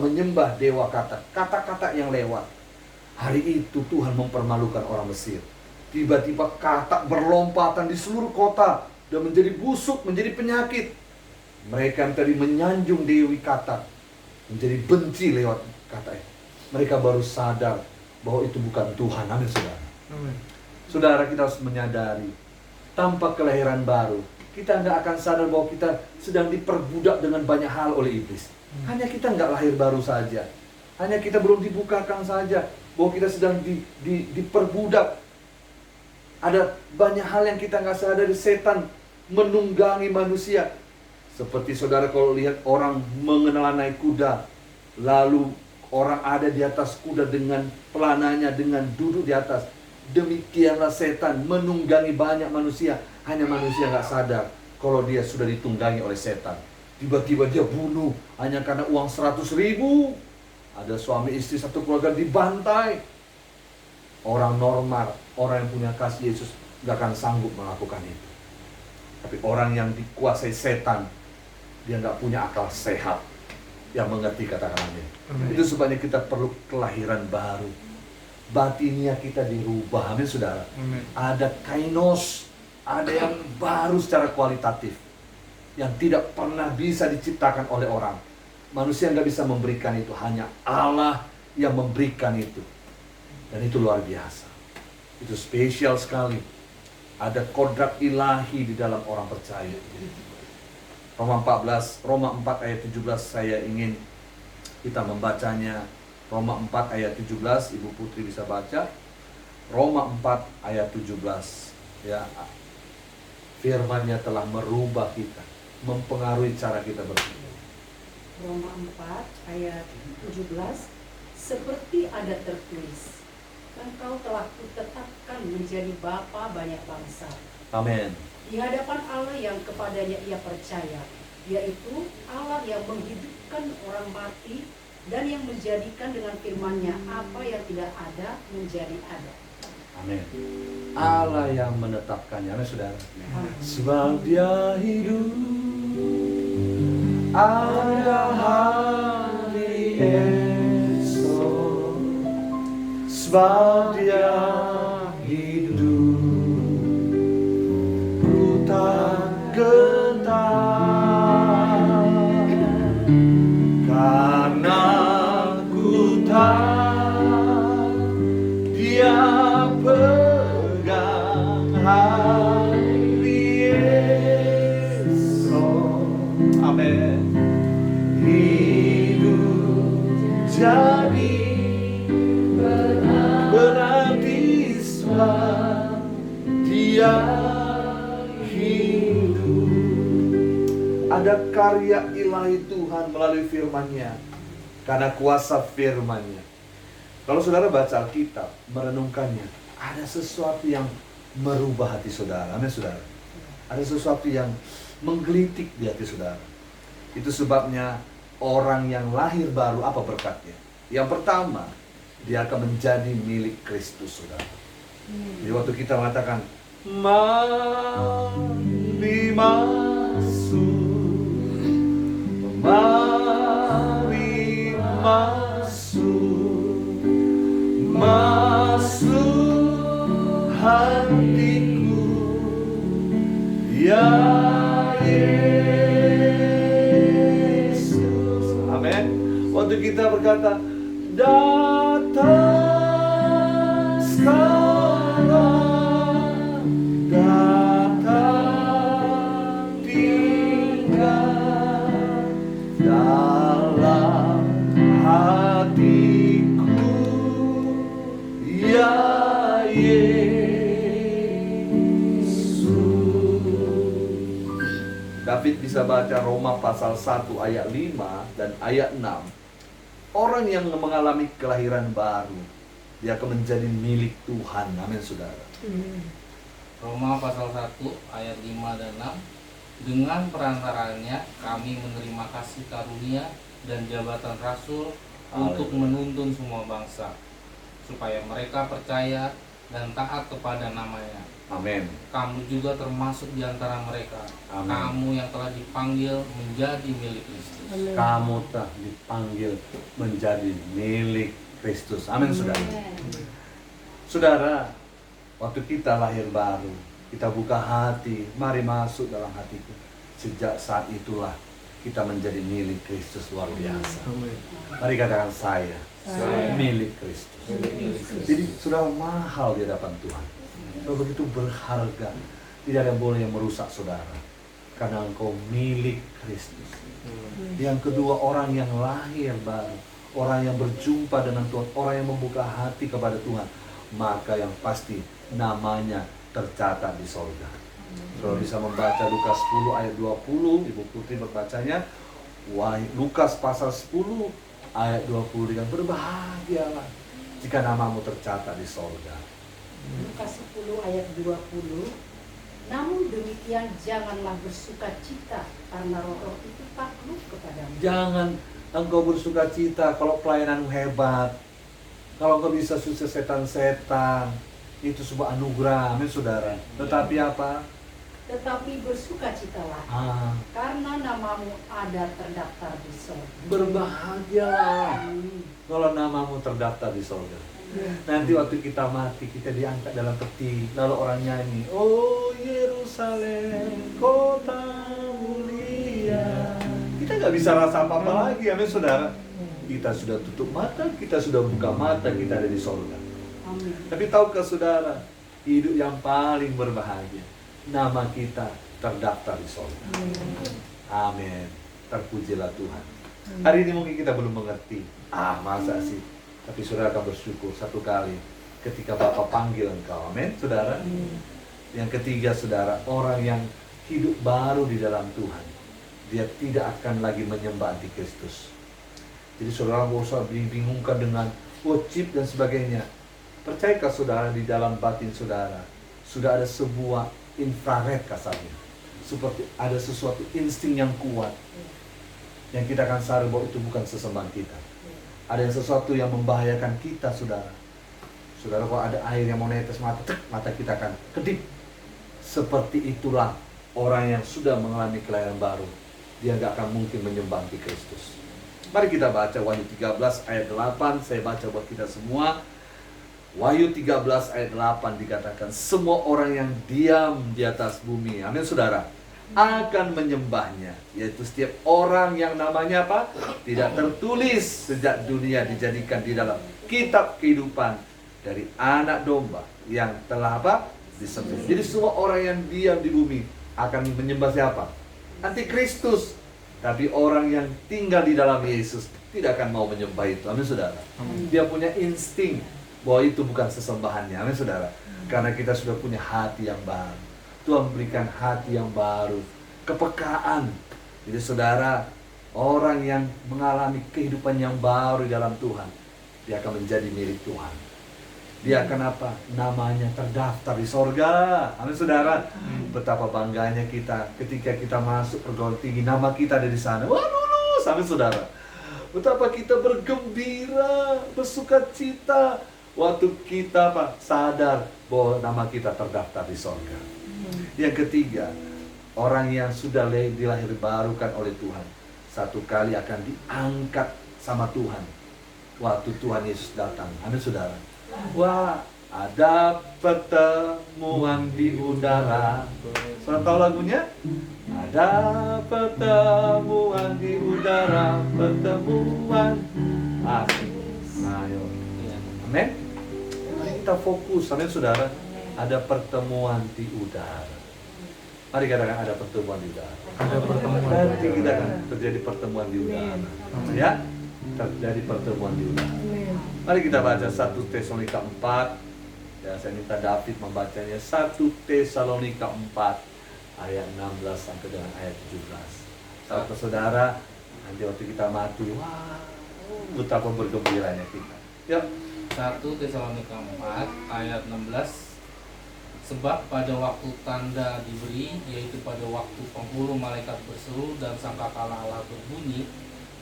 menyembah dewa kata-kata yang lewat. Hari itu Tuhan mempermalukan orang Mesir. Tiba-tiba katak berlompatan di seluruh kota dan menjadi busuk, menjadi penyakit. Mereka yang tadi menyanjung dewi katak menjadi benci lewat kata itu. Mereka baru sadar bahwa itu bukan Tuhan. Amin, saudara. Amin. Saudara, kita harus menyadari, tanpa kelahiran baru, kita nggak akan sadar bahwa kita sedang diperbudak dengan banyak hal oleh iblis. Hanya kita nggak lahir baru saja. Hanya kita belum dibukakan saja bahwa kita sedang diperbudak. Ada banyak hal yang kita nggak sadari. Setan menunggangi manusia. Seperti saudara kalau lihat orang mengendarai kuda, lalu orang ada di atas kuda dengan pelananya, dengan duduk di atas. Demikianlah setan menunggangi banyak manusia. Hanya manusia nggak sadar kalau dia sudah ditunggangi oleh setan. Tiba-tiba dia bunuh hanya karena uang 100.000. Ada suami istri satu keluarga dibantai. Orang normal, orang yang punya kasih Yesus gak akan sanggup melakukan itu. Tapi orang yang dikuasai setan, dia gak punya akal sehat yang mengerti kata-kata amin. Itu sebabnya kita perlu kelahiran baru. Batinnya kita dirubah, amin saudara. Amin. Ada kainos, ada yang baru secara kualitatif, yang tidak pernah bisa diciptakan oleh orang. Manusia nggak bisa memberikan itu, hanya Allah yang memberikan itu. Dan itu luar biasa. Itu spesial sekali. Ada kodrat ilahi di dalam orang percaya. Roma 4 ayat 17 saya ingin kita membacanya. Roma 4 ayat 17, Ibu Putri bisa baca. Roma 4 ayat 17. Ya, firman-Nya telah merubah kita, mempengaruhi cara kita berpikir. Roma 4 ayat 17, seperti ada tertulis, Engkau telah kutetapkan menjadi bapa banyak bangsa. Amin. Di hadapan Allah yang kepadanya ia percaya, yaitu Allah yang menghidupkan orang mati dan yang menjadikan dengan firman-Nya apa yang tidak ada menjadi ada. Amin. Allah yang menetapkannya, amin saudara. Sebab Dia hidup, ada hari esok. Sebab Dia hidup, ku tak gentar, karena ku tahu Dia pegang hari esok. Amin. Hidup jadi berarti sebab Dia hidup. Ada karya ilahi Tuhan melalui firman-Nya, karena kuasa firman-Nya. Kalau saudara baca Alkitab, merenungkannya, ada sesuatu yang merubah hati saudara. Amin saudara. Ada sesuatu yang menggelitik di hati saudara. Itu sebabnya orang yang lahir baru, apa berkatnya? Yang pertama, dia akan menjadi milik Kristus, saudara. Jadi waktu kita mengatakan, mari masuk, mari masuk, masuk hatiku, ya Yesus. Amin. Waktu kita berkata, datang sekarang, datang tinggal dalam hatiku, ya Yesus. David bisa baca Roma pasal 1 ayat 5 dan ayat 6. Orang yang mengalami kelahiran baru, dia akan menjadi milik Tuhan. Amin saudara. Roma pasal 1 ayat 5 dan 6. Dengan perantaranya kami menerima kasih karunia dan jabatan rasul untuk menuntun semua bangsa, supaya mereka percaya dan taat kepada namanya. Amin. Kamu juga termasuk di antara mereka. Amin. Kamu yang telah dipanggil menjadi milik Kristus. Kamu telah dipanggil menjadi milik Kristus. Amin, saudara. Saudara, waktu kita lahir baru, kita buka hati, mari masuk dalam hatiku. Sejak saat itulah kita menjadi milik Kristus, luar biasa. Mari katakan saya milik Kristus. Jadi sudah mahal di hadapan Tuhan. Sudah begitu berharga. Tidak ada yang boleh yang merusak saudara. Karena engkau milik Kristus. Yang kedua, orang yang lahir baru, orang yang berjumpa dengan Tuhan, orang yang membuka hati kepada Tuhan, maka yang pasti namanya tercatat di sorga. Kalau bisa membaca Lukas 10 ayat 20, Ibu Putri berbacanya, Lukas pasal 10 ayat 20 dengan berbahagialah jika namamu tercatat di sorga. Lukas 10 ayat 20. Namun demikian janganlah bersuka cita karena roh-roh itu takluk kepadamu. Jangan engkau bersuka cita kalau pelayananmu hebat, kalau engkau bisa sukses setan-setan, itu sebuah anugerah, amin saudara. Tetapi apa? Tetapi bersukacitalah karena namamu ada terdaftar di sorga. Berbahagialah Amin. kalau namamu terdaftar di sorga. Nanti waktu kita mati, kita diangkat dalam peti, lalu orang nyanyi, oh Yerusalem, kota mulia. Kita nggak bisa rasa apa-apa lagi, amin saudara. Kita sudah tutup mata, kita sudah buka mata, kita ada di sorga. Amin. Tapi tahukah saudara, hidup yang paling berbahagia, nama kita terdaftar di sorga. Amin. Terpujilah Tuhan. Hari ini mungkin kita belum mengerti. Masa sih? Tapi saudara akan bersyukur satu kali ketika Bapa panggil engkau. Amin, saudara. Yang ketiga, saudara, orang yang hidup baru di dalam Tuhan, dia tidak akan lagi menyembah antikristus. Jadi saudara nggak usah dibingungkan dengan chip dan sebagainya. Percayakah saudara, di dalam batin saudara sudah ada sebuah infrared kasarnya, seperti ada sesuatu insting yang kuat yang kita akan sadar bahwa itu bukan sesembahan kita. Ada yang sesuatu yang membahayakan kita, saudara. Saudara, kalau ada air yang mau netes mata kita akan kedip. Seperti itulah orang yang sudah mengalami kelahiran baru. Dia nggak akan mungkin menyembah Kristus. Mari kita baca Wahyu 13 ayat 8. Saya baca buat kita semua. Wahyu 13 ayat 8 dikatakan, semua orang yang diam di atas bumi, amin saudara, akan menyembahnya, yaitu setiap orang yang namanya apa? Tidak tertulis sejak dunia dijadikan di dalam kitab kehidupan dari anak domba yang telah apa? Disembelih. Jadi semua orang yang diam di bumi akan menyembah siapa? Antikristus. Tapi orang yang tinggal di dalam Yesus tidak akan mau menyembah itu, amin saudara. Dia punya insting bahwa itu bukan sesembahannya, amin saudara. Karena kita sudah punya hati yang baru. Tuhan berikan hati yang baru, kepekaan. Jadi saudara, orang yang mengalami kehidupan yang baru di dalam Tuhan, dia akan menjadi milik Tuhan. Dia akan apa? Namanya terdaftar di sorga. Amin saudara. Betapa bangganya kita ketika kita masuk perguruan tinggi, nama kita ada di sana. Wah, lulus, amin saudara. Betapa kita bergembira, bersuka cita waktu kita apa? Sadar bahwa nama kita terdaftar di sorga. Yang ketiga, orang yang sudah dilahirbarukan oleh Tuhan, satu kali akan diangkat sama Tuhan waktu Tuhan Yesus datang. Amin saudara. Wah, ada pertemuan di udara. Saudara tahu lagunya? Ada pertemuan di udara, pertemuan asik. Ayo. Amin. Mari kita fokus, amin saudara. Ada pertemuan di udara. Mari katakan ada pertemuan di udara. Ada pertemuan. Nanti kita akan terjadi pertemuan di udara. Ya, terjadi pertemuan di udara. Mari kita baca 1 Tesalonika 4. Ya, saya minta David membacanya. 1 Tesalonika 4 ayat 16 sampai dengan ayat 17. Saudara, nanti waktu kita mati, wah, betapa bergembiranya kita. Ya. 1 Tesalonika 4 ayat 16. Sebab pada waktu tanda diberi, yaitu pada waktu penghulu malaikat berseru dan sangkakala Allah berbunyi,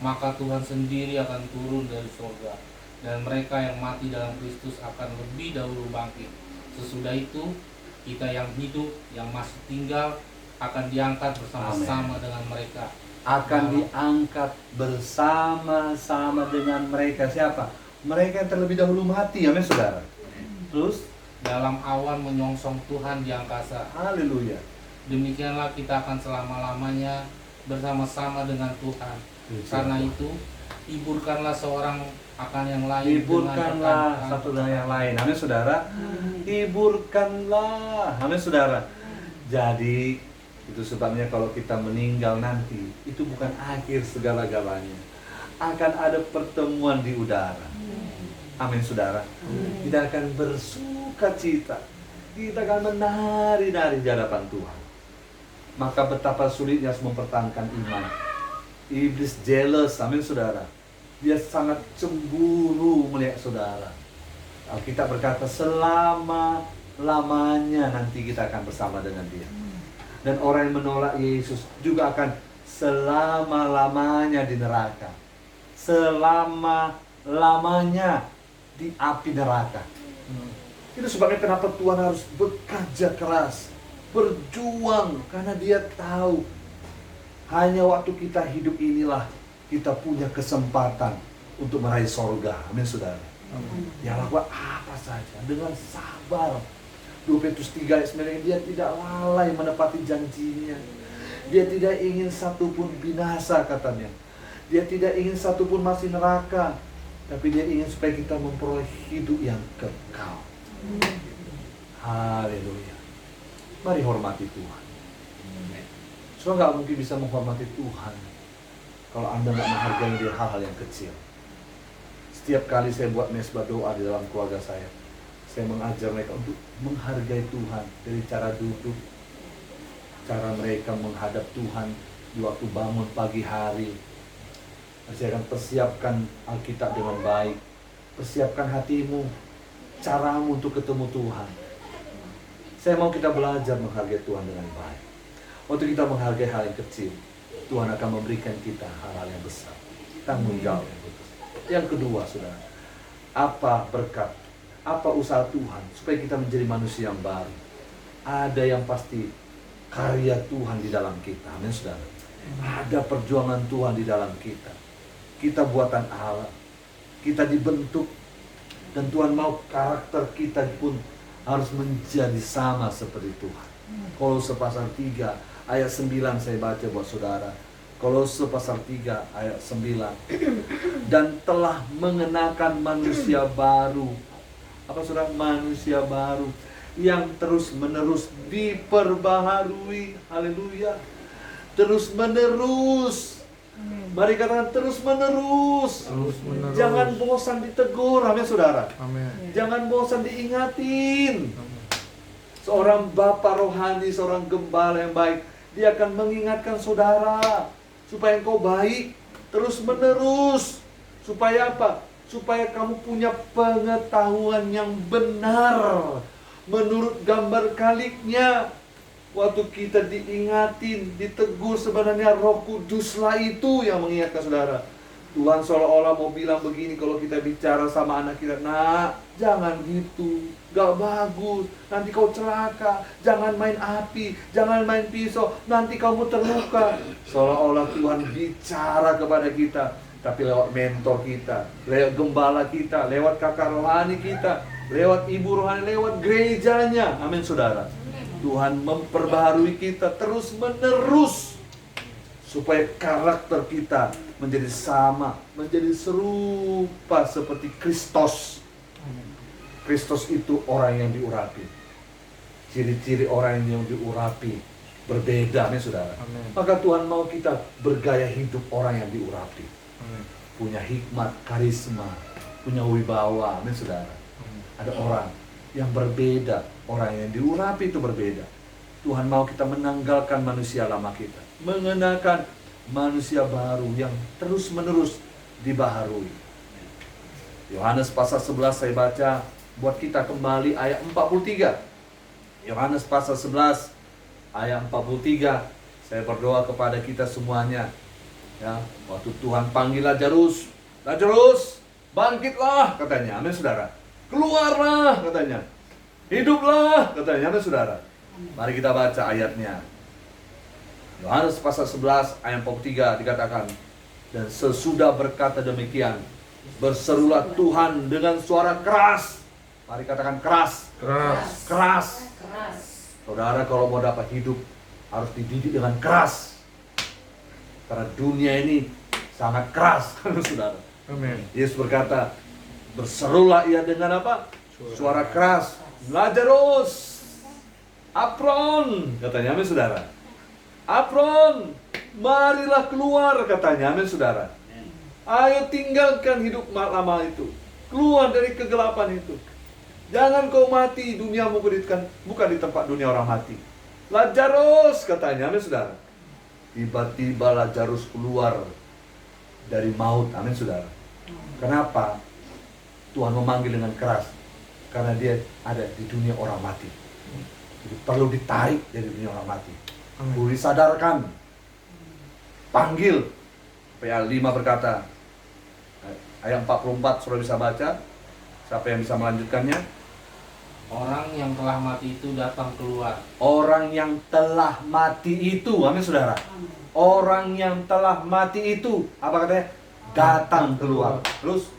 maka Tuhan sendiri akan turun dari surga, dan mereka yang mati dalam Kristus akan lebih dahulu bangkit. Sesudah itu kita yang hidup, yang masih tinggal akan diangkat bersama-sama dengan mereka. Akan diangkat bersama-sama dengan mereka. Siapa? Mereka yang terlebih dahulu mati, amin saudara. Terus, Dalam awan menyongsong Tuhan di angkasa. haleluya. Demikianlah kita akan selama-lamanya bersama-sama dengan Tuhan. Karena itu, hiburkanlah seorang akan yang lain. Hiburkanlah satu dengan yang lain, amin saudara. Hiburkanlah, amin saudara. Jadi, itu sebabnya kalau kita meninggal nanti, itu bukan akhir segala-galanya. Akan ada pertemuan di udara. Amin saudara. Kita akan bersuka cita. Kita akan menari-nari di hadapan Tuhan. Maka betapa sulitnya mempertahankan iman. Iblis jealous, amin saudara. Dia sangat cemburu melihat saudara. Alkitab berkata selama-lamanya nanti kita akan bersama dengan dia. Dan orang yang menolak Yesus juga akan selama-lamanya di neraka. Selama-lamanya di api neraka. Itu sebabnya kenapa Tuhan harus bekerja keras, berjuang, karena dia tahu hanya waktu kita hidup inilah kita punya kesempatan untuk meraih sorga. Amin saudara. Ya lakukan apa saja dengan sabar. 2 Petrus 3 ayat 9, dia tidak lalai menepati janjinya. Dia tidak ingin satupun binasa katanya. Dia tidak ingin satupun masih neraka. Tapi dia ingin supaya kita memperoleh hidup yang kekal. Haleluya. Mari hormati Tuhan. Soalnya nggak mungkin bisa menghormati Tuhan kalau Anda nggak menghargai dia hal-hal yang kecil. Setiap kali saya buat mesbah doa di dalam keluarga saya mengajar mereka untuk menghargai Tuhan dari cara duduk, cara mereka menghadap Tuhan di waktu bangun pagi hari. Saya akan persiapkan Alkitab dengan baik. Persiapkan hatimu, caramu untuk ketemu Tuhan. Saya mau kita belajar menghargai Tuhan dengan baik. Waktu kita menghargai hal yang kecil, Tuhan akan memberikan kita hal-hal yang besar. Tanggung jawab yang besar. Yang kedua, saudara, apa berkat, apa usaha Tuhan supaya kita menjadi manusia yang baru? Ada yang pasti karya Tuhan di dalam kita, amin saudara. Ada perjuangan Tuhan di dalam kita. Kita buatan Allah, kita dibentuk, dan Tuhan mau karakter kita pun harus menjadi sama seperti Tuhan. Kolose pasal 3 ayat 9 saya baca buat saudara. Kolose pasal 3 ayat 9. Dan telah mengenakan manusia baru. Apa saudara? Manusia baru yang terus menerus diperbaharui. Haleluya. Terus menerus. Mari katakan terus menerus. Jangan bosan ditegur, amin saudara. Amin. Jangan bosan diingatin. Seorang bapak rohani, seorang gembala yang baik, dia akan mengingatkan saudara supaya engkau baik terus menerus. Supaya apa? Supaya kamu punya pengetahuan yang benar menurut gambar kaliknya. Waktu kita diingatin, ditegur, sebenarnya Roh Kuduslah itu yang mengingatkan saudara. Tuhan seolah-olah mau bilang begini kalau kita bicara sama anak kita, nak, jangan gitu, gak bagus, nanti kau celaka, jangan main api, jangan main pisau, nanti kamu terluka. Seolah-olah Tuhan bicara kepada kita, tapi lewat mentor kita, lewat gembala kita, lewat kakak rohani kita, lewat ibu rohani, lewat gerejanya. Amin saudara. Tuhan memperbaharui kita terus menerus supaya karakter kita menjadi sama, menjadi serupa seperti Kristus. Kristus itu orang yang diurapi. Ciri-ciri orang yang diurapi berbeda, amin saudara. Amin. Maka Tuhan mau kita bergaya hidup orang yang diurapi. Amin. Punya hikmat, karisma, punya wibawa, amin saudara. Ada orang yang berbeda, orang yang diurapi itu berbeda. Tuhan mau kita menanggalkan manusia lama kita, mengenakan manusia baru yang terus-menerus dibaharui. Yohanes pasal 11 saya baca buat kita kembali ayat 43. Yohanes pasal 11 ayat 43. Saya berdoa kepada kita semuanya. Ya, waktu Tuhan panggil Lazarus, Lazarus, bangkitlah katanya. Amin saudara. Keluarlah katanya. Hiduplah, katanya. Amin, saudara. Mari kita baca ayatnya. Yohanes pasal 11 ayat 43 dikatakan, dan sesudah berkata demikian, berserulah Tuhan dengan suara keras. Mari katakan keras. Keras. Keras. Keras. Saudara, kalau mau dapat hidup harus dididik dengan keras. Karena dunia ini sangat keras, saudara. Amin. Yesus berkata, berserulah ia dengan apa? Suara keras. Lazarus, Apron, katanya. Amin, saudara. Apron, marilah keluar, katanya. Amin, saudara. Ayo tinggalkan hidup lama itu. Keluar dari kegelapan itu. Jangan kau mati, duniamu bukan di tempat dunia orang mati. Lazarus, katanya. Amin, saudara. Tiba-tiba Lazarus keluar dari maut. Amin, saudara. Kenapa Tuhan memanggil dengan keras? Karena dia ada di dunia orang mati. Jadi perlu ditarik dari dunia orang mati. Perlu disadarkan. Panggil. PA 5 berkata, ayat 44, saudara bisa baca. Siapa yang bisa melanjutkannya? Orang yang telah mati itu datang keluar. Orang yang telah mati itu, amin, saudara. Orang yang telah mati itu, apa katanya? Datang keluar. Terus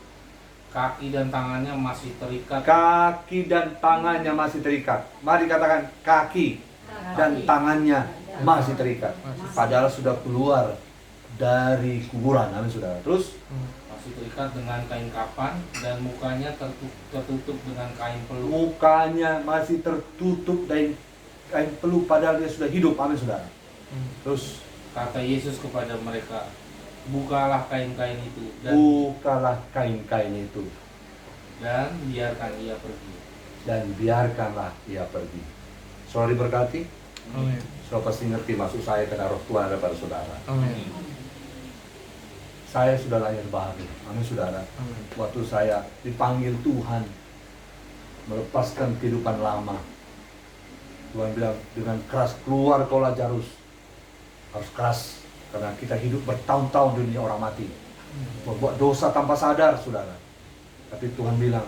Kaki dan tangannya masih terikat. kaki dan tangannya masih terikat. Mari katakan kaki dan tangannya masih terikat. Padahal sudah keluar dari kuburan, amin, saudara. Terus Masih terikat dengan kain kapan dan mukanya tertutup dengan kain peluk. mukanya masih tertutup dari kain peluk, padahal dia sudah hidup, amin, saudara. Terus Kata Yesus kepada mereka, bukalah kain-kain itu bukalah kain-kain itu dan biarkan ia pergi. dan biarkanlah ia pergi. Saudara diberkati. Amin. Saudara pasti ngerti maksud saya karena roh Tuhan ada pada saudara. Amin. Saya sudah lahir baru, amin, saudara. Amin. Waktu saya dipanggil Tuhan melepaskan kehidupan lama, Tuhan bilang dengan keras, keluar kau Lazarus. Harus keras, karena kita hidup bertahun-tahun di dunia orang mati, berbuat dosa tanpa sadar, saudara. Tapi Tuhan bilang,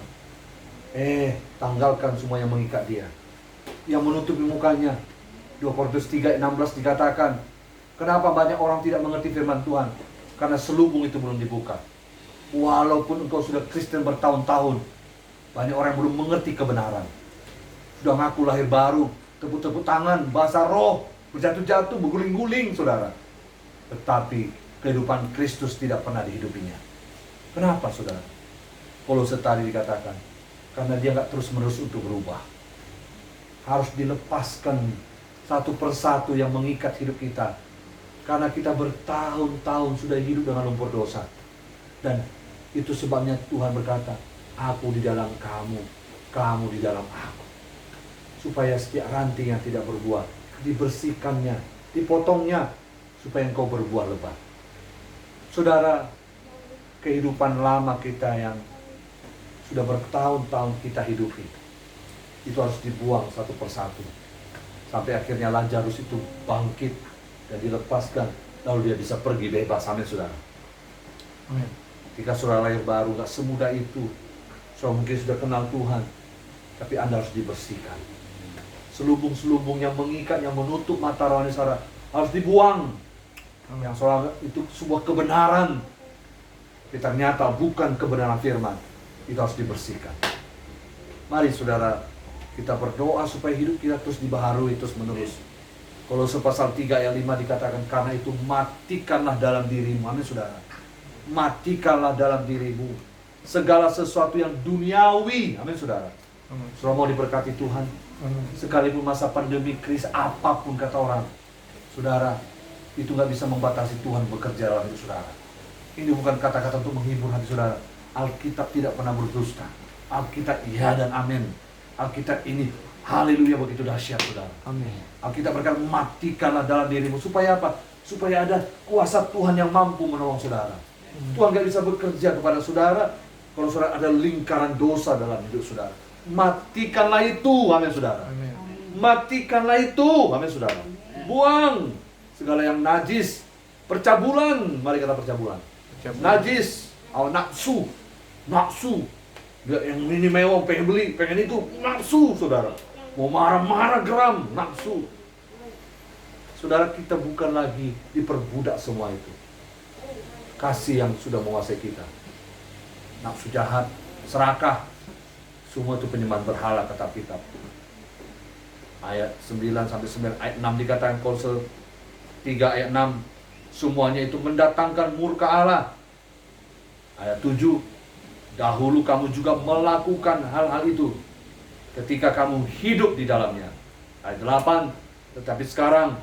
tanggalkan semua yang mengikat dia, yang menutupi mukanya. 2 Korintus 3:16 dikatakan, kenapa banyak orang tidak mengerti firman Tuhan? Karena selubung itu belum dibuka. Walaupun engkau sudah Kristen bertahun-tahun, banyak orang yang belum mengerti kebenaran. Sudah ngaku lahir baru, tepuk-tepuk tangan, bahasa roh, berjatuh-jatuh, berguling-guling, saudara. Tetapi kehidupan Kristus tidak pernah dihidupinya. Kenapa, saudara? Kolose tadi dikatakan, karena dia nggak terus-menerus untuk berubah. Harus dilepaskan satu persatu yang mengikat hidup kita. Karena kita bertahun-tahun sudah hidup dengan lumpur dosa. Dan itu sebabnya Tuhan berkata, aku di dalam kamu, kamu di dalam aku. Supaya setiap ranting yang tidak berbuah, dibersihkannya, dipotongnya, supaya engkau berbuah lebat. Saudara, kehidupan lama kita yang sudah bertahun-tahun kita hidupi, itu harus dibuang satu persatu. Sampai akhirnya Lazarus itu bangkit dan dilepaskan, lalu dia bisa pergi bebas, amin, saudara. Amin. Ketika saudara lahir baru, gak semudah itu. Saudara mungkin sudah kenal Tuhan, tapi Anda harus dibersihkan. Selubung-selubung yang mengikat, yang menutup mata rohani saudara, harus dibuang. Yang saudara itu sebuah kebenaran, tapi ternyata bukan kebenaran firman. Itu harus dibersihkan. Mari saudara, kita berdoa supaya hidup kita terus dibaharui terus menerus. Kolose pasal 3 ayat 5 dikatakan, karena itu matikanlah dalam dirimu, amin, saudara. Matikanlah dalam dirimu segala sesuatu yang duniawi, amin, saudara. Saudara mau diberkati Tuhan. Sekalipun masa pandemi, krisis, apapun kata orang, saudara, itu nggak bisa membatasi Tuhan bekerja dalam hidup saudara. Ini bukan kata-kata untuk menghibur hati saudara. Alkitab tidak pernah berdusta. Alkitab iya dan amin. Alkitab ini haleluya begitu dahsyat, saudara. Amin. Alkitab berkata, matikanlah dalam dirimu. Supaya apa? Supaya ada kuasa Tuhan yang mampu menolong saudara. Tuhan gak bisa bekerja kepada saudara kalau saudara ada lingkaran dosa dalam hidup saudara. Matikanlah itu, amin, saudara. Amin. Matikanlah itu, amin, saudara. Buang segala yang najis. Percabulan, mari kata percabulan. Najis, nafsu, Yang ini mewah, pengen beli, pengen itu, nafsu, saudara. Mau marah-marah, geram, nafsu. Saudara, kita bukan lagi diperbudak semua itu. Kasih yang sudah menguasai kita. Nafsu jahat, serakah, semua itu penyembahan berhala, kata kitab. Ayat 9-9, ayat 6 dikatakan Kolose 3 ayat 6, semuanya itu mendatangkan murka Allah. Ayat 7, dahulu kamu juga melakukan hal-hal itu ketika kamu hidup di dalamnya. Ayat 8, tetapi sekarang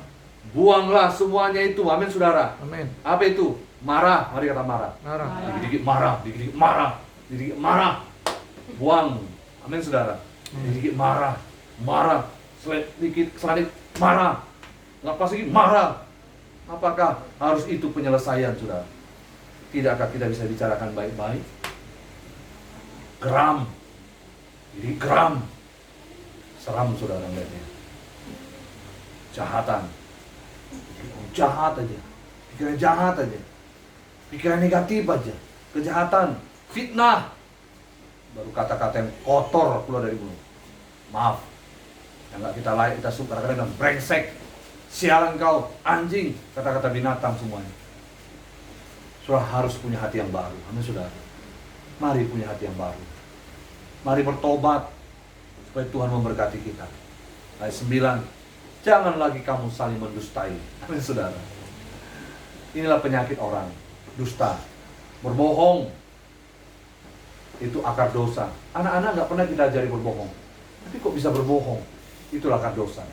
buanglah semuanya itu. Amin, saudara. Amin. Apa itu? Marah. Mari kata marah. Marah. Dikit-dikit marah, dikit-dikit marah, dikit-dikit marah. Buang. Amin, saudara. Dikit-dikit marah, marah. Sedikit selanjut marah. Nggak pas lagi marah. Apakah harus itu penyelesaian, saudara? Tidakkah kita bisa bicarakan baik-baik? Geram. Jadi geram. Seram, saudara, melihatnya. Jahatan. Jahat aja. Pikiran jahat aja. Pikiran negatif aja. Kejahatan. Fitnah. Baru kata-kata yang kotor keluar dari mulut. Maaf. Yang nggak kita layak, kita suka. Kadang-kadang brengsek. Sialan kau. Anjing. Kata-kata binatang semuanya. Saudara harus punya hati yang baru. Amin, saudara. Mari punya hati yang baru. Mari bertobat supaya Tuhan memberkati kita. Ayat 9, jangan lagi kamu saling mendustai. Amin, saudara. Inilah penyakit orang, dusta, berbohong. Itu akar dosa. Anak-anak nggak pernah kita ajari berbohong, tapi kok bisa berbohong? Itulah akar dosa.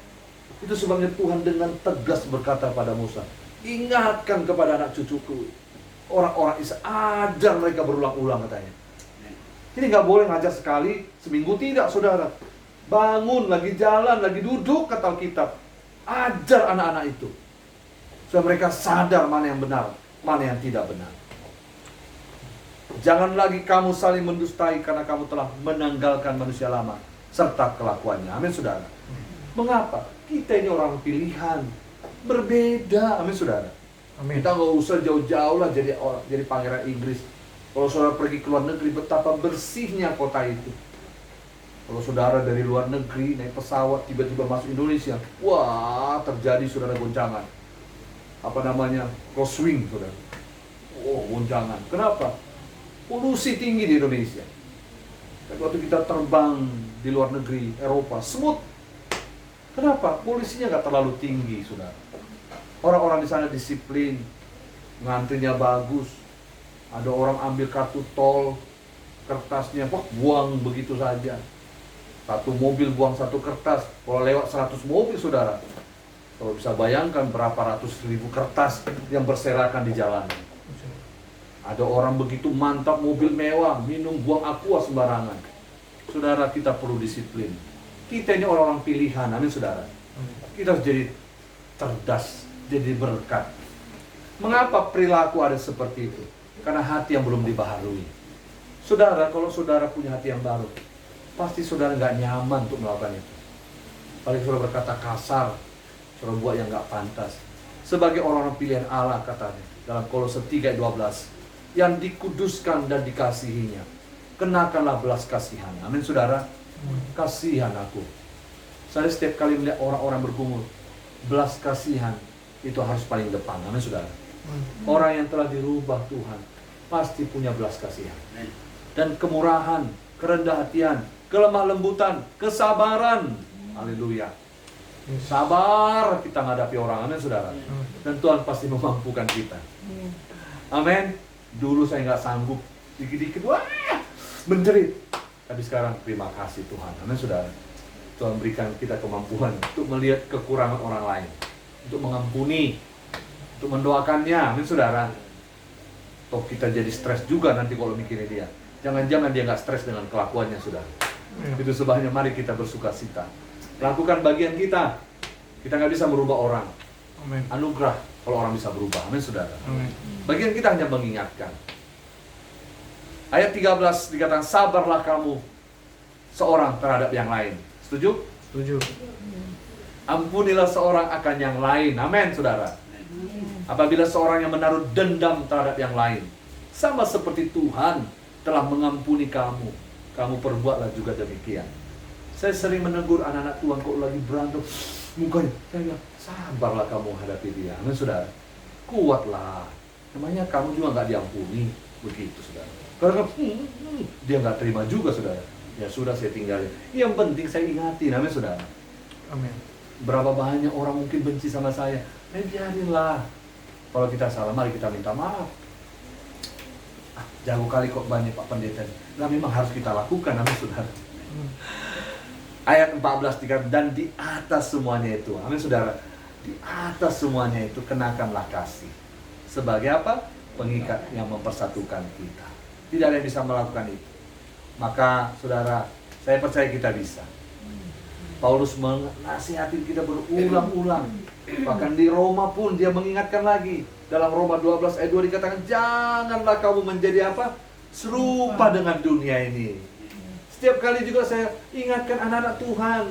Itu sebabnya Tuhan dengan tegas berkata pada Musa, ingatkan kepada anak cucuku, orang-orang Israel, ajar mereka berulang-ulang, katanya. Ini nggak boleh ngajar sekali, seminggu tidak, saudara. Bangun, lagi jalan, lagi duduk, kata Alkitab. Ajar anak-anak itu. Supaya mereka sadar mana yang benar, mana yang tidak benar. Jangan lagi kamu saling mendustai karena kamu telah menanggalkan manusia lama serta kelakuannya. Amin, saudara. Mengapa? Kita ini orang pilihan. Berbeda. Amin, saudara. Amin. Kita nggak usah jauh-jauh lah jadi pangeran Inggris. Kalau saudara pergi ke luar negeri, betapa bersihnya kota itu. Kalau saudara dari luar negeri naik pesawat tiba-tiba masuk Indonesia, wah, terjadi saudara goncangan. Apa namanya? Crosswind, saudara. Oh, goncangan. Kenapa? Polusi tinggi di Indonesia. Dan waktu kita terbang di luar negeri, Eropa, smooth. Kenapa? Polusinya nggak terlalu tinggi, saudara. Orang-orang di sana disiplin, ngantrinya bagus. Ada orang ambil kartu tol, kertasnya, buang begitu saja. Satu mobil buang satu kertas, kalau lewat 100 mobil, saudara. Kalau bisa bayangkan berapa ratus ribu kertas yang berserakan di jalan. Ada orang begitu mantap, mobil mewah, minum buang aqua sembarangan. Saudara, kita perlu disiplin. Kita ini orang-orang pilihan, amin, saudara. Kita harus jadi cerdas, jadi berkat. Mengapa perilaku ada seperti itu? Karena hati yang belum dibaharui. Saudara, kalau saudara punya hati yang baru, pasti saudara nggak nyaman untuk melakukan itu. Paling saudara berkata kasar, saudara buat yang nggak pantas. Sebagai orang-orang pilihan Allah, katanya dalam Kolose 3:12, yang dikuduskan dan dikasihinya, kenakanlah belas kasihan. Amin, saudara. Kasihan aku. Saya setiap kali melihat orang-orang bergumul, belas kasihan itu harus paling depan. Amin, saudara. Orang yang telah dirubah Tuhan pasti punya belas kasihan dan kemurahan, kerendah hatian, kelemah lembutan, kesabaran. Haleluya. Sabar kita menghadapi orang, amin, saudara. Dan Tuhan pasti memampukan kita. Amin. Dulu saya nggak sanggup, dikit-dikit wah menjerit, tapi sekarang terima kasih Tuhan, amin, saudara. Tuhan berikan kita kemampuan untuk melihat kekurangan orang lain, untuk mengampuni, untuk mendoakannya, amin, saudara. Toh kita jadi stres juga nanti kalau mikirin dia. Jangan-jangan dia nggak stres dengan kelakuannya, saudara. Itu sebabnya mari kita bersukacita. Lakukan bagian kita. Kita nggak bisa merubah orang. Amin. Anugerah kalau orang bisa berubah, amin, saudara. Amin. Bagian kita hanya mengingatkan. Ayat 13 dikatakan, sabarlah kamu seorang terhadap yang lain. Setuju? Setuju. Ampunilah seorang akan yang lain. Amin, saudara. Apabila seorang yang menaruh dendam terhadap yang lain, sama seperti Tuhan telah mengampuni kamu kamu perbuatlah juga demikian. Saya sering menegur anak-anak Tuhan kok lagi berantem mukanya. Saya bilang, sabarlah kamu hadapi dia. Amin, saudara. Kuatlah. Namanya kamu juga nggak diampuni. Begitu, saudara. Karena dia nggak terima juga, saudara. Ya sudah, saya tinggalin. Yang penting saya ingatin, amin, saudara. Amin. Berapa banyak orang mungkin benci sama saya. Biarinlah. Kalau kita salah, mari kita minta maaf. Jago kali kok banyak Pak Pendeta. Nah, memang harus kita lakukan, amin, saudara. Ayat 14 dikatakan, dan di atas semuanya itu, amin, saudara, di atas semuanya itu kenakanlah kasih. Sebagai apa? Pengikat yang mempersatukan kita. Tidak ada yang bisa melakukan itu. Maka saudara, saya percaya kita bisa. Paulus menasihati kita berulang-ulang. Bahkan di Roma pun dia mengingatkan lagi. Dalam Roma 12 ayat 2 dikatakan, janganlah kamu menjadi apa? Serupa dengan dunia ini. Setiap kali juga saya ingatkan anak-anak Tuhan,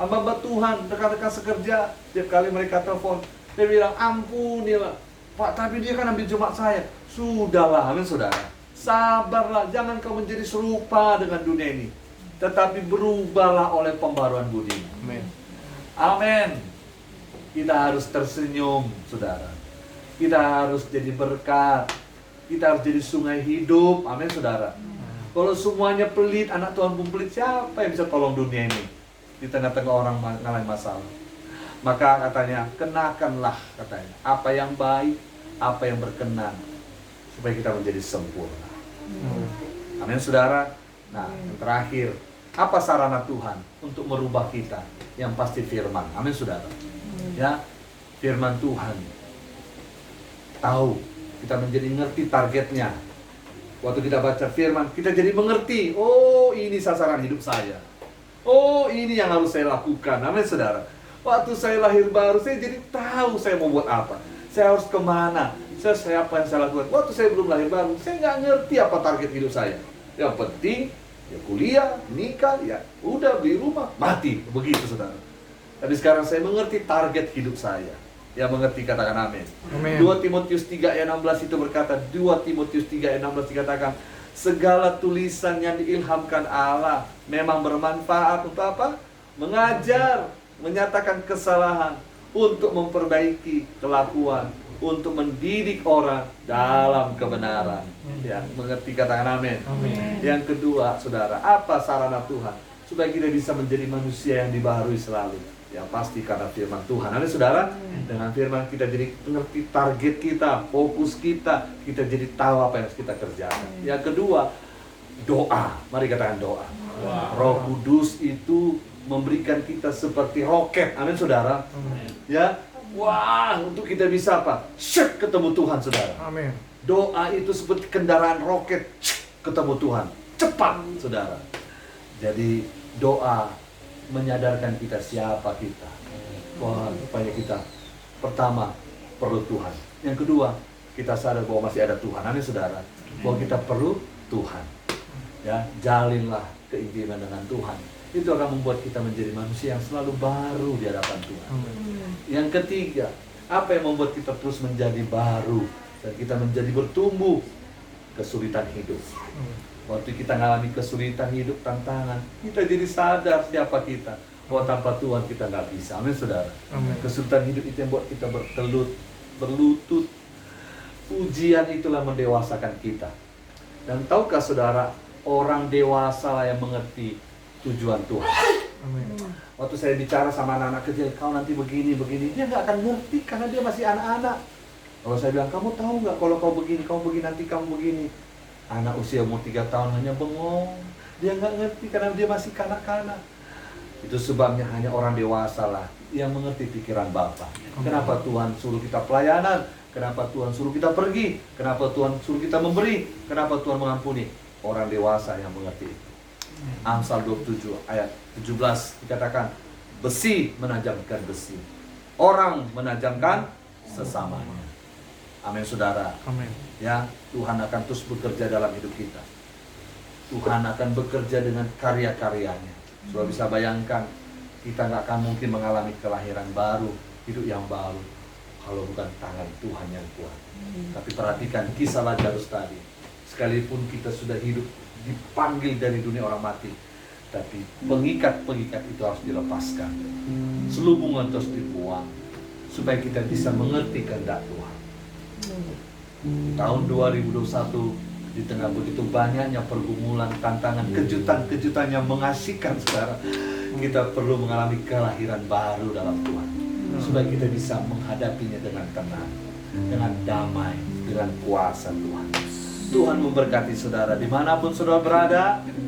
hamba-hamba Tuhan, rekan-rekan sekerja. Setiap kali mereka telepon, dia bilang, ampunilah Pak, tapi dia kan ambil jemaat saya. Sudahlah, amin, saudara. Sabarlah, jangan kau menjadi serupa dengan dunia ini, tetapi berubahlah oleh pembaruan budi. Amin. Amin. Kita harus tersenyum, saudara. Kita harus jadi berkat. Kita harus jadi sungai hidup. Amin, saudara. Kalau semuanya pelit, anak Tuhan pun pelit, siapa yang bisa tolong dunia ini di tengah-tengah orang mengalami masalah? Maka katanya, kenakanlah, katanya, apa yang baik, apa yang berkenan, supaya kita menjadi sempurna. Amin, saudara. Nah, yang terakhir, apa sarana Tuhan untuk merubah kita? Yang pasti firman. Amin, saudara. Ya, firman Tuhan. Tahu, kita menjadi ngerti targetnya. Waktu kita baca firman, kita jadi mengerti, oh ini sasaran hidup saya. Oh ini yang harus saya lakukan. Amin, saudara. Waktu saya lahir baru, saya jadi tahu saya mau buat apa. Saya harus kemana. Saya apa yang saya lakukan. Waktu saya belum lahir baru, saya nggak ngerti apa target hidup saya. Yang penting, ya kuliah, nikah, ya udah beli rumah, mati. Begitu, saudara. Tapi sekarang saya mengerti target hidup saya. Yang mengerti katakan amin. Amin. 2 Timotius 3 ayat 16 itu berkata, 2 Timotius 3 ayat 16 dikatakan, segala tulisan yang diilhamkan Allah memang bermanfaat untuk apa? Mengajar, menyatakan kesalahan, untuk memperbaiki kelakuan, untuk mendidik orang dalam kebenaran. Ya, mengerti katakan amin. Amin. Yang kedua, saudara, apa sarana Tuhan supaya kita bisa menjadi manusia yang dibaharui selalu? Yang pasti karena firman Tuhan. Amin, saudara. Dengan firman kita jadi mengerti target kita, fokus kita, kita jadi tahu apa yang harus kita kerjakan. Yang kedua, doa. Mari katakan doa. Roh Kudus itu memberikan kita seperti roket. Amin, saudara. Ya, wah, untuk kita bisa apa? Syek, ketemu Tuhan, saudara. Amin. Doa itu seperti kendaraan roket, ketemu Tuhan, cepat, saudara. Jadi doa menyadarkan kita siapa kita. Wah, supaya kita pertama perlu Tuhan. Yang kedua, kita sadar bahwa masih ada Tuhan. Amin, saudara. Bahwa kita perlu Tuhan. Ya, jalinlah keintiman dengan Tuhan. Itu akan membuat kita menjadi manusia yang selalu baru di hadapan Tuhan. Yang ketiga, apa yang membuat kita terus menjadi baru dan kita menjadi bertumbuh? Kesulitan hidup. Waktu kita mengalami kesulitan hidup, tantangan, kita jadi sadar siapa kita. Bahwa tanpa Tuhan kita nggak bisa. Amin, saudara. Amin. Kesulitan hidup itu yang buat kita berlutut. Ujian itulah mendewasakan kita. Dan tahukah saudara, orang dewasa lah yang mengerti tujuan Tuhan. Amin. Waktu saya bicara sama anak-anak kecil, kau nanti begini, dia nggak akan ngerti karena dia masih anak-anak. Kalau saya bilang, kamu tahu nggak kalau kau begini, nanti kamu begini. Anak usia umur 3 tahun hanya bengong. Dia nggak ngerti karena dia masih kanak-kanak. Itu sebabnya hanya orang dewasa lah yang mengerti pikiran Bapa. Kenapa Tuhan suruh kita pelayanan? Kenapa Tuhan suruh kita pergi? Kenapa Tuhan suruh kita memberi? Kenapa Tuhan mengampuni? Orang dewasa yang mengerti itu. Amsal 27 ayat 17 dikatakan, besi menajamkan besi, orang menajamkan sesamanya. Amin, saudara. Amin. Ya, Tuhan akan terus bekerja dalam hidup kita. Tuhan akan bekerja dengan karya-karyanya. Sudah bisa bayangkan, kita nggak akan mungkin mengalami kelahiran baru, hidup yang baru, kalau bukan tangan Tuhan yang kuat. Tapi perhatikan kisah Lazarus tadi. Sekalipun kita sudah hidup dipanggil dari dunia orang mati. Tapi pengikat-pengikat itu harus dilepaskan. Selubungan terus dibuang. Supaya kita bisa mengerti kehendak Tuhan. Tahun 2021, di tengah begitu banyaknya pergumulan, tantangan, kejutan-kejutan yang mengasihkan, saudara, kita perlu mengalami kelahiran baru dalam Tuhan. Supaya kita bisa menghadapinya dengan tenang, dengan damai, dengan kuasa Tuhan. Tuhan memberkati saudara dimanapun saudara berada.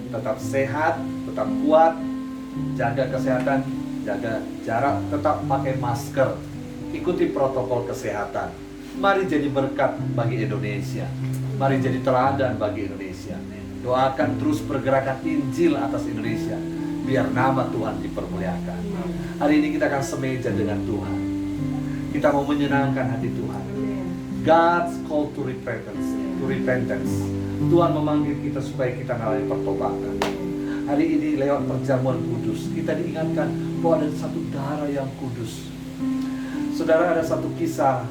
Tetap sehat, tetap kuat, jaga kesehatan, jaga jarak, tetap pakai masker, ikuti protokol kesehatan. Mari jadi berkat bagi Indonesia. Mari jadi teladan bagi Indonesia. Doakan terus pergerakan Injil atas Indonesia, biar nama Tuhan dipermuliakan. Hari ini kita akan semeja dengan Tuhan. Kita mau menyenangkan hati Tuhan. God's call to repentance. Tuhan memanggil kita supaya kita mengalami pertobatan. Hari ini lewat perjamuan kudus, kita diingatkan bahwa ada satu darah yang kudus. Saudara, ada satu kisah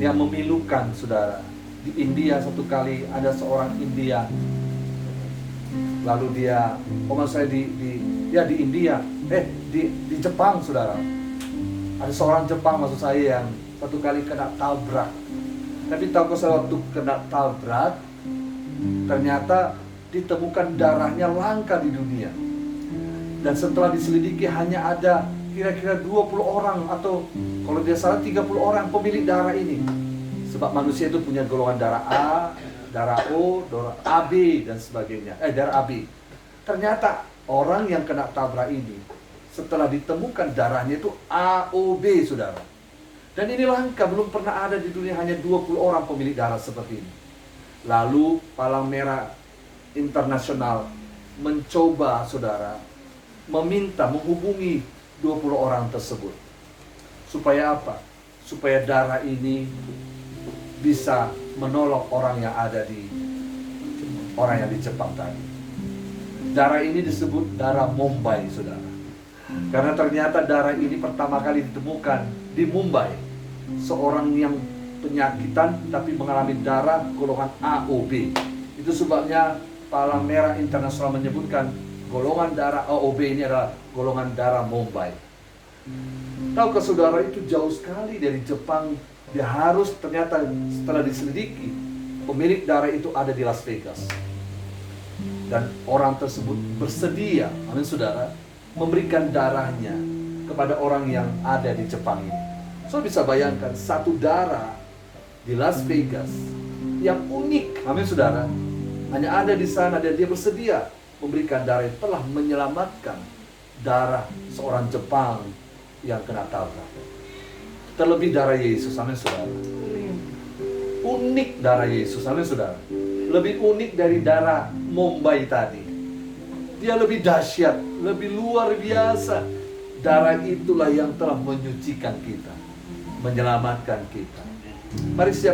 yang memilukan, saudara. Di India satu kali ada seorang India, lalu dia, di India, di Jepang, saudara. Ada seorang Jepang maksud saya yang satu kali kena tabrak. Tapi tahu saya waktu kena tabrak, ternyata ditemukan darahnya langka di dunia. Dan setelah diselidiki hanya ada kira-kira 20 orang atau kalau tidak salah 30 orang pemilik darah ini. Sebab manusia itu punya golongan darah A, darah O, darah AB dan sebagainya. Darah AB. Ternyata orang yang kena tabrak ini setelah ditemukan darahnya itu AOB, saudara. Dan ini langka, belum pernah ada di dunia, hanya 20 orang pemilik darah seperti ini. Lalu Palang Merah Internasional mencoba, saudara, menghubungi 20 orang tersebut. Supaya apa? Supaya darah ini bisa menolong orang yang ada di Jepang tadi. Darah ini disebut darah Mumbai, saudara. Karena ternyata darah ini pertama kali ditemukan di Mumbai. Seorang yang penyakitan tapi mengalami darah golongan AOB. Itu sebabnya Palang Merah Internasional menyebutkan golongan darah AOB ini adalah golongan darah Mumbai. Tahukah saudara, itu jauh sekali dari Jepang. Dia harus, ternyata setelah diselidiki, pemilik darah itu ada di Las Vegas. Dan orang tersebut bersedia, amin saudara, memberikan darahnya kepada orang yang ada di Jepang ini. So bisa bayangkan satu darah di Las Vegas yang unik, amin saudara, hanya ada di sana dan dia bersedia memberikan darah yang telah menyelamatkan darah seorang Jepang yang kena tabrak. Terlebih darah Yesus, amin saudara. Unik darah Yesus, amin saudara. Lebih unik dari darah Mumbai tadi. Dia lebih dahsyat, lebih luar biasa. Darah itulah yang telah menyucikan kita, menyelamatkan kita. Mari siap